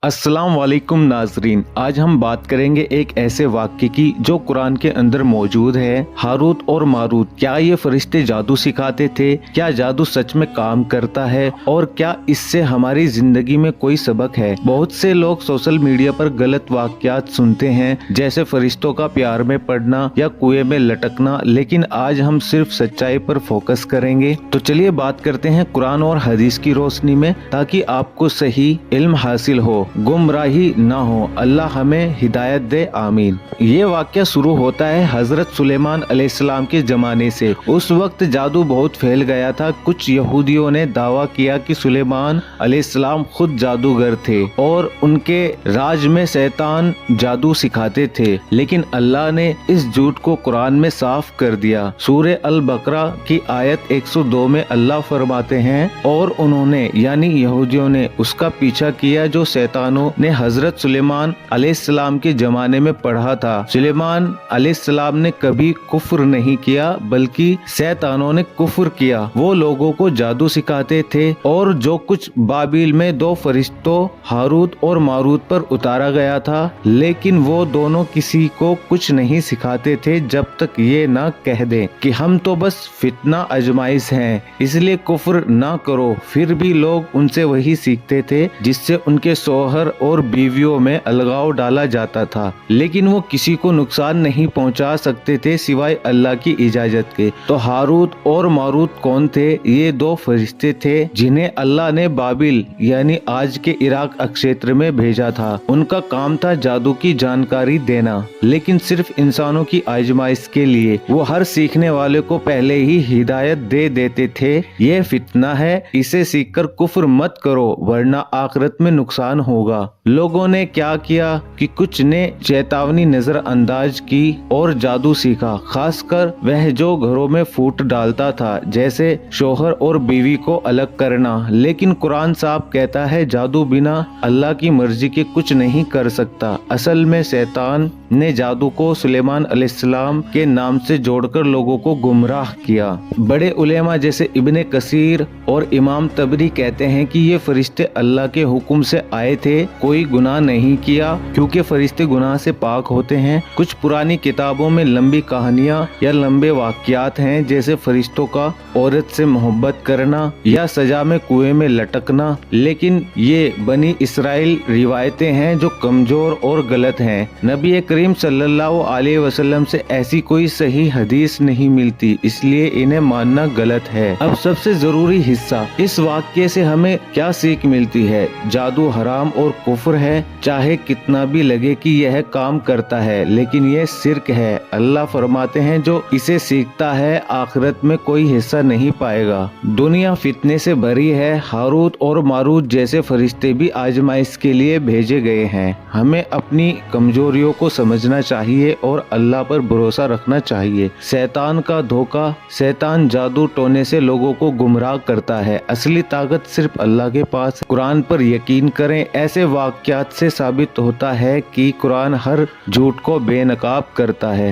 अस्सलाम वालेकुम नाजरीन, आज हम बात करेंगे एक ऐसे वाक्य की जो कुरान के अंदर मौजूद है। हारूत और मारूत, क्या ये फरिश्ते जादू सिखाते थे? क्या जादू सच में काम करता है और क्या इससे हमारी जिंदगी में कोई सबक है? बहुत से लोग सोशल मीडिया पर गलत वाक्यात सुनते हैं, जैसे फरिश्तों का प्यार में पड़ना या कुएं में लटकना, लेकिन आज हम सिर्फ सच्चाई पर फोकस करेंगे। तो चलिए बात करते हैं कुरान और हदीस की रोशनी में, ताकि आपको सही इल्म हासिल हो, गुमराही ना हो। अल्लाह हमें हिदायत दे, आमीन। ये वाक्य शुरू होता है हजरत सुलेमान अलैहिस्सलाम के जमाने से। उस वक्त जादू बहुत फैल गया था। कुछ यहूदियों ने दावा किया कि सुलेमान अलैहिस्सलाम खुद जादूगर थे और उनके राज में शैतान जादू सिखाते थे, लेकिन अल्लाह ने इस झूठ को कुरान में साफ कर दिया। सूरह अल बकरा की आयत 102 में अल्लाह फरमाते हैं, और उन्होंने यानी यहूदियों ने उसका पीछा किया जो शैतानों ने हजरत सुलेमान अलैहिस्सलाम के जमाने में पढ़ा था। सुलेमान अलैहिस्सलाम ने कभी कुफ्र नहीं किया, बल्कि शैतानों ने कुफ्र किया। वो लोगों को जादू सिखाते थे, और जो कुछ बाबिल में दो फरिश्तों हारूत और मारूत पर उतारा गया था, लेकिन वो दोनों किसी को कुछ नहीं सिखाते थे जब तक ये ना कह दें कि हम तो बस फितना आजमाइश हैं, इसलिए कुफ्र ना करो। फिर भी लोग उनसे वही सीखते थे जिससे उनके शौहर और बीवियों में अलगाव डाला जाता था, लेकिन वो किसी को नुकसान नहीं पहुंचा सकते थे सिवाय अल्लाह की इजाजत के। तो हारूत और मारूत कौन थे? ये दो फरिश्ते थे जिन्हें अल्लाह ने बाबिल यानी आज के इराक क्षेत्र में भेजा था। उनका काम था जादू की जानकारी देना, लेकिन सिर्फ इंसानों की आजमाइश के लिए। वो हर सीखने वाले को पहले ही हिदायत दे देते थे, ये फितना है, इसे सीखकर कुफ्र मत करो वरना आखिरत में नुकसान होगा। लोगों ने क्या किया कि कुछ ने चेतावनी नजरअंदाज की और जादू सीखा, खासकर वह जो घरों में फूट डालता था, जैसे शौहर और बीवी को अलग करना। लेकिन कुरान साफ कहता है जादू बिना अल्लाह की मर्जी के कुछ नहीं कर सकता। असल में शैतान ने जादू को सुलेमान अलैहिस्सलाम के नाम से जोड़कर लोगों को गुमराह किया। बड़े उलेमा जैसे इब्ने कसीर और इमाम तबरी कहते हैं कि ये फरिश्ते अल्लाह के हुक्म से आए थे, कोई गुनाह नहीं किया, क्योंकि फरिश्ते गुनाह से पाक होते हैं। कुछ पुरानी किताबों में लंबी कहानियां या लंबे वाक़यात हैं, जैसे फरिश्तों का औरत से मोहब्बत करना या सजा में कुएं में लटकना, लेकिन ये बनी इसराइल रिवायतें हैं जो कमजोर और गलत हैं। नबी करीम सल्लल्लाहु अलैहि वसल्लम से ऐसी कोई सही हदीस नहीं मिलती, इसलिए इन्हें मानना गलत है। अब सबसे जरूरी हिस्सा, इस वाक्य से हमें क्या सीख मिलती है? जादू हराम और कुफ्र है, चाहे कितना भी लगे कि यह काम करता है, लेकिन यह शिर्क है। अल्लाह फरमाते हैं जो इसे सीखता है आखिरत में कोई हिस्सा नहीं पाएगा। दुनिया फितने से भरी है। हारूत और मारूत जैसे फरिश्ते भी आजमाइश के लिए भेजे गए हैं। हमें अपनी कमजोरियों को समझना चाहिए और अल्लाह पर भरोसा रखना चाहिए। शैतान का धोखा, शैतान जादू टोने से लोगों को गुमराह करता है, असली ताकत सिर्फ अल्लाह के पास। कुरान पर यकीन करें, ऐसे वाक़यात से साबित होता है कि कुरान हर झूठ को बेनकाब करता है।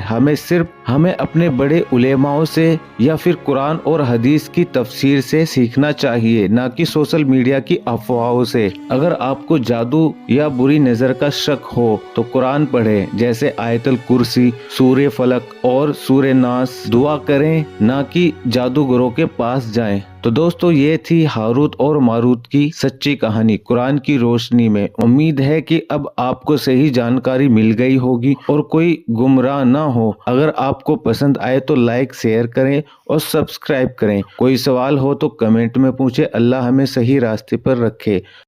हमें अपने बड़े उलेमाओं से या फिर कुरान और हदीस की तफसीर से सीखना चाहिए, ना कि सोशल मीडिया की अफवाहों से। अगर आपको जादू या बुरी नजर का शक हो तो कुरान पढ़ें, जैसे आयतल कुर्सी, सूरह फलक और सूरह नास। दुआ करें, ना कि जादूगरों के पास जाएं। तो दोस्तों, ये थी हारूत और मारूत की सच्ची कहानी कुरान की रोशनी में। उम्मीद है कि अब आपको सही जानकारी मिल गई होगी और कोई गुमराह ना हो। अगर आपको पसंद आए तो लाइक शेयर करें और सब्सक्राइब करें। कोई सवाल हो तो कमेंट में पूछे। अल्लाह हमें सही रास्ते पर रखे।